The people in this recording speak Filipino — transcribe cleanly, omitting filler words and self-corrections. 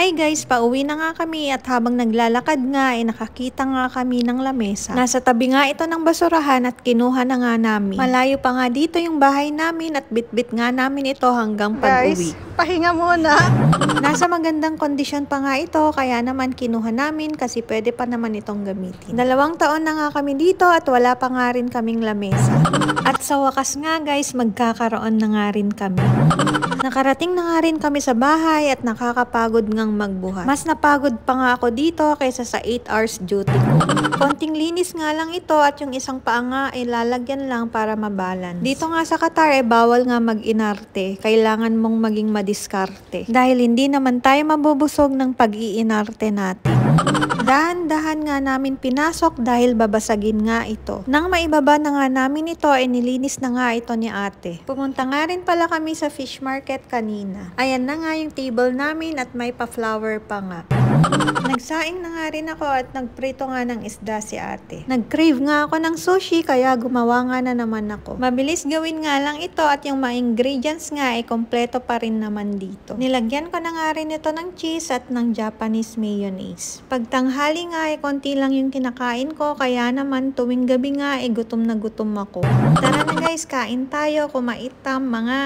Hi guys, pauwi na nga kami at habang naglalakad nga ay nakakita nga kami ng lamesa. Nasa tabi nga ito ng basurahan at kinuha na nga namin. Malayo pa nga dito yung bahay namin at bitbit nga namin ito hanggang pag-uwi. Guys, pahinga muna. Nasa magandang kondisyon pa nga ito kaya naman kinuha namin kasi pwede pa naman itong gamitin. 2 taon na nga kami dito at wala pa nga rin kaming lamesa. At sa wakas nga guys, magkakaroon na nga rin kami. Nakarating na nga rin kami sa bahay at nakakapagod ngang magbuhat. Mas napagod pa nga ako dito kaysa sa 8 hours duty ko. Konting linis nga lang ito at yung isang paa nga ay lalagyan lang para mabalance. Dito nga sa Qatar ay bawal nga mag-inarte. Kailangan mong maging madiskarte. Dahil hindi naman tayo mabubusog ng pag-iinarte natin. Dahan-dahan nga namin pinasok dahil babasagin nga ito. Nang maibaba na nga namin ito ay nilinis na nga ito ni ate. Pumunta nga rin pala kami sa fish market kanina. Ayan na nga yung table namin at may pa-flower pa nga. Nagsaing na nga rin ako at nagprito nga ng isda si ate. Nag-crave nga ako ng sushi kaya gumawa nga na naman ako. Mabilis gawin nga lang ito at yung mga ingredients nga ay kompleto pa rin naman dito. Nilagyan ko na nga rin ito ng cheese at ng Japanese mayonnaise. Pagtanghali nga ay konti lang yung kinakain ko kaya naman tuwing gabi nga ay gutom na gutom ako. Tara na guys, kain tayo, kumaitam mga.